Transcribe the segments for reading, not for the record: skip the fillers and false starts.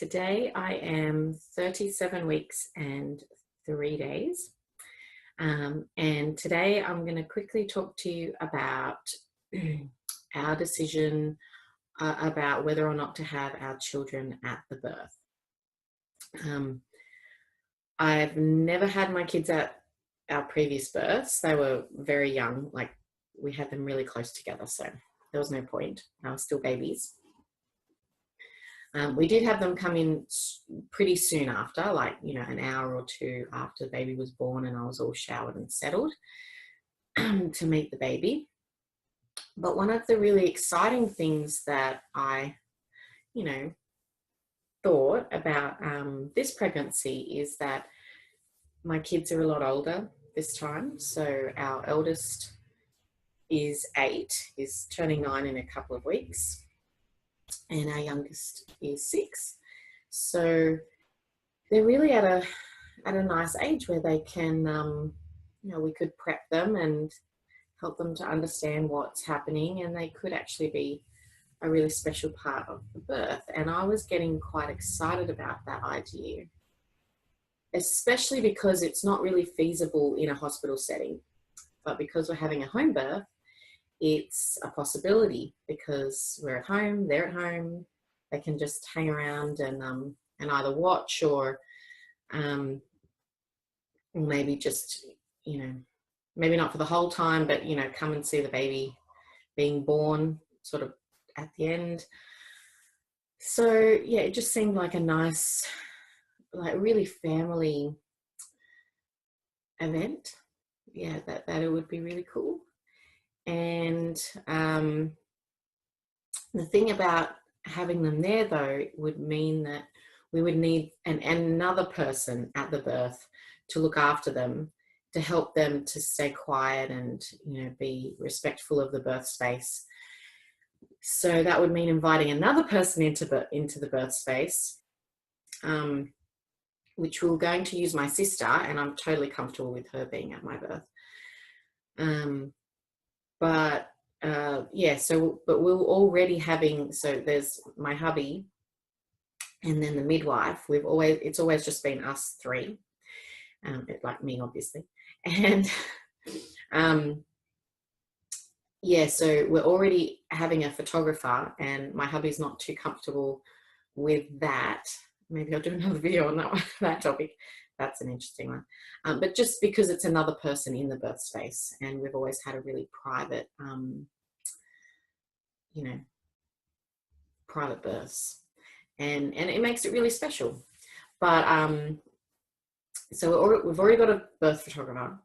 Today I am 37 weeks and 3 days. And today I'm going to quickly talk to you about our decision about whether or not to have our children at the birth. I've never had my kids at our previous births. They were very young, like we had them really close together, so there was no point. They were still babies. We did have them come in pretty soon after, like, an hour or two after the baby was born, and I was all showered and settled to meet the baby. But one of the really exciting things that I, thought about this pregnancy is that my kids are a lot older this time. So our eldest is 8, is turning 9 in a couple of weeks, and our youngest is 6. So they're really at a nice age where they can, we could prep them and help them to understand what's happening, and they could actually be a really special part of the birth. And I was getting quite excited about that idea, especially because it's not really feasible in a hospital setting. But because we're having a home birth, it's a possibility because we're at home, they're at home, they can just hang around and either watch or maybe just, maybe not for the whole time, but, come and see the baby being born sort of at the end. So, yeah, it just seemed like a nice, like really family event. Yeah, that it would be really cool. And the thing about having them there, though, would mean that we would need another person at the birth to look after them, to help them to stay quiet and, be respectful of the birth space. So that would mean inviting another person into the birth space, which we're going to use my sister, and I'm totally comfortable with her being at my birth. But we're already having, so there's my hubby and then the midwife. It's always just been us 3, like me, obviously. And so we're already having a photographer, and my hubby's not too comfortable with that. Maybe I'll do another video on that topic. That's an interesting one. But just because it's another person in the birth space, and we've always had a really private, private births, and it makes it really special. But so we've already got a birth photographer.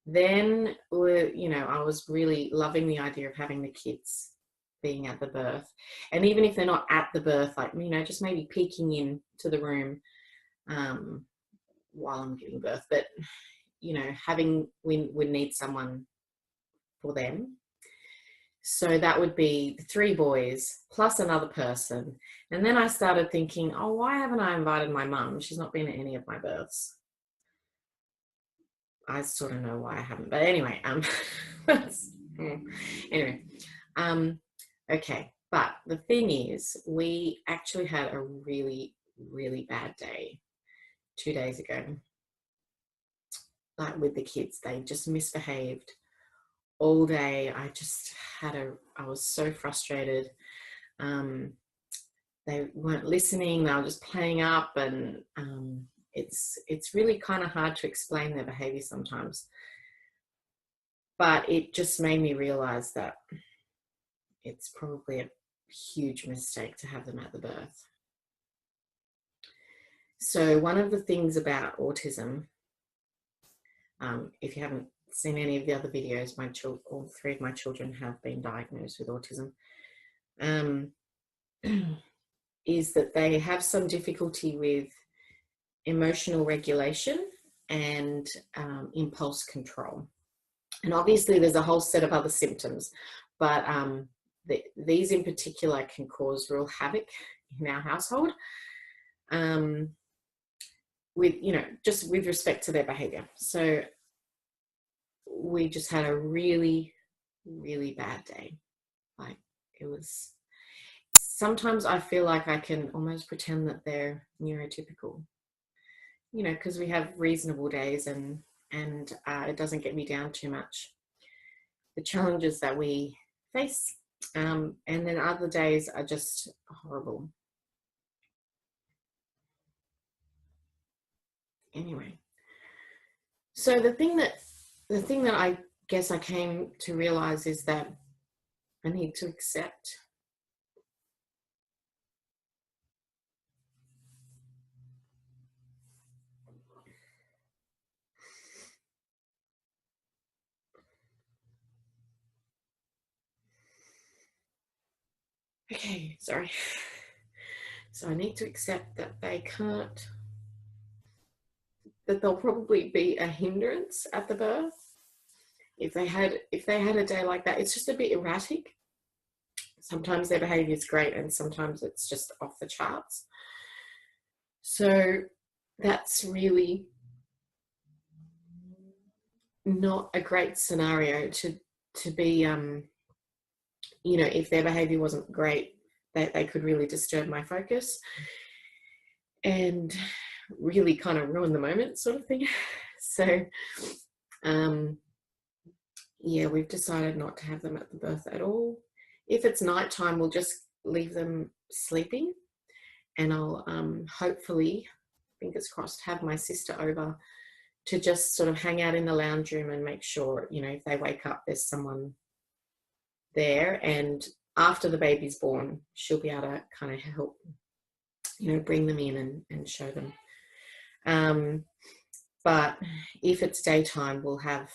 Then I was really loving the idea of having the kids being at the birth, and even if they're not at the birth, like, just maybe peeking into the room while I'm giving birth. But we would need someone for them. So that would be 3 boys plus another person. And then I started thinking, oh, why haven't I invited my mum? She's not been at any of my births. I sort of know why I haven't, but anyway, okay. But the thing is, we actually had a really, really bad day 2 days ago. Like with the kids, they just misbehaved all day. I was so frustrated. They weren't listening. They were just playing up, and it's really kind of hard to explain their behavior sometimes. But it just made me realize that it's probably a huge mistake to have them at the birth. So one of the things about autism, if you haven't seen any of the other videos, all 3 of my children have been diagnosed with autism, is that they have some difficulty with emotional regulation and impulse control. And obviously there's a whole set of other symptoms, but these in particular can cause real havoc in our household, just with respect to their behavior. So we just had a really, really bad day. Like, it was sometimes I feel like I can almost pretend that they're neurotypical, you know, because we have reasonable days, and it doesn't get me down too much, the challenges that we face. And then other days are just horrible. Anyway, so the thing that I guess I came to realize is that I need to accept okay, sorry. So I need to accept that they can't, that they'll probably be a hindrance at the birth. If they had a day like that, it's just a bit erratic. Sometimes their behavior is great and sometimes it's just off the charts. So that's really not a great scenario to be, you know, if their behavior wasn't great, they could really disturb my focus and really kind of ruin the moment, sort of thing. So yeah, we've decided not to have them at the birth at all. If it's nighttime, we'll just leave them sleeping, and I'll hopefully, fingers crossed, have my sister over to just sort of hang out in the lounge room and make sure, you know, if they wake up, there's someone there. And after the baby's born, she'll be able to kind of help, you know, bring them in and show them. But if it's daytime, we'll have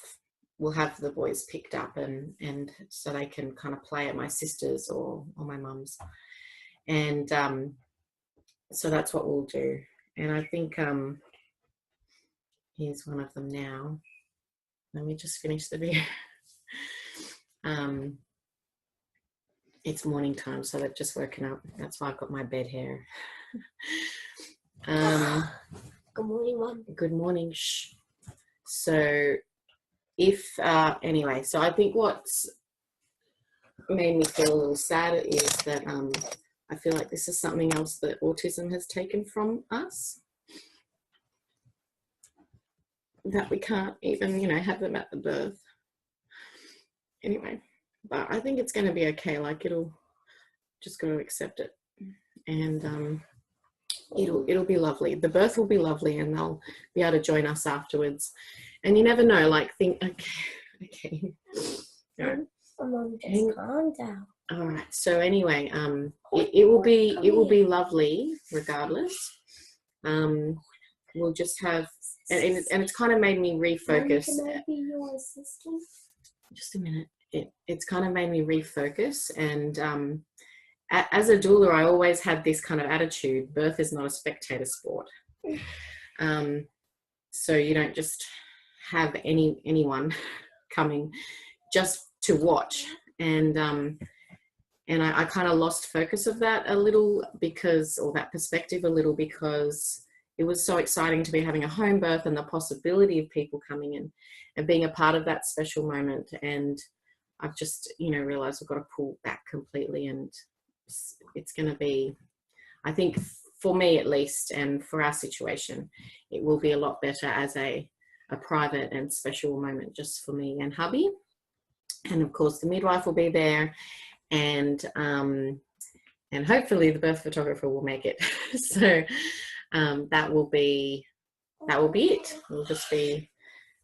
the boys picked up and so they can kind of play at my sister's or my mum's. And so that's what we'll do. And I think here's one of them now. Let me just finish the video. It's morning time, so they've just woken up. That's why I've got my bed hair. Good morning, Mum. Good morning. Shh. So if, anyway, so I think what's made me feel a little sad is that I feel like this is something else that autism has taken from us, that we can't even, you know, have them at the birth. Anyway, but I think it's going to be okay. Like, it'll just got to accept it, and it'll be lovely. The birth will be lovely, and they'll be able to join us afterwards. And you never know, like, think, okay. No. Mum, just calm down. All right. So anyway, it will be lovely regardless. We'll just have, and it's kind of made me refocus. Mom, can I be your assistant? Just a minute. It's kind of made me refocus, and as a doula, I always had this kind of attitude: birth is not a spectator sport. So you don't just have anyone coming just to watch, and I kind of lost focus of that a little or that perspective a little, because it was so exciting to be having a home birth and the possibility of people coming in and being a part of that special moment. And I've just, you know, realized I've got to pull back completely, and it's going to be, I think for me at least, and for our situation, it will be a lot better as a private and special moment just for me and hubby. And of course the midwife will be there, and hopefully the birth photographer will make it. So that will be it. We'll just be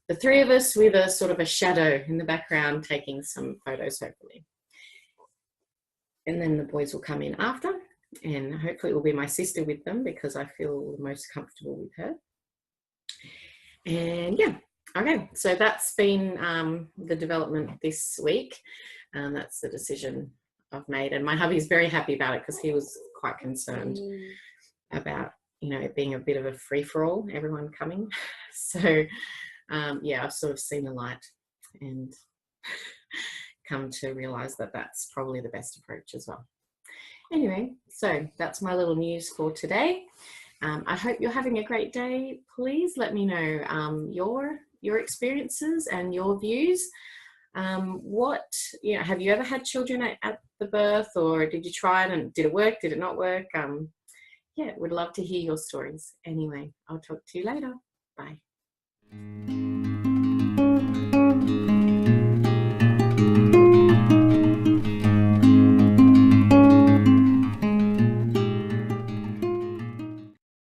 the three of us with a sort of a shadow in the background taking some photos, hopefully. And then the boys will come in after, and hopefully it will be my sister with them because I feel the most comfortable with her. And yeah, okay, so that's been the development this week. That's the decision I've made, and my hubby is very happy about it because he was quite concerned about, you know, it being a bit of a free-for-all, everyone coming. So yeah, I've sort of seen the light and come to realize that that's probably the best approach as well. Anyway, so that's my little news for today. I hope you're having a great day. Please let me know your experiences and your views. What, have you ever had children at the birth, or did you try it and did it work? Did it not work? Yeah, would love to hear your stories. Anyway, I'll talk to you later. Bye.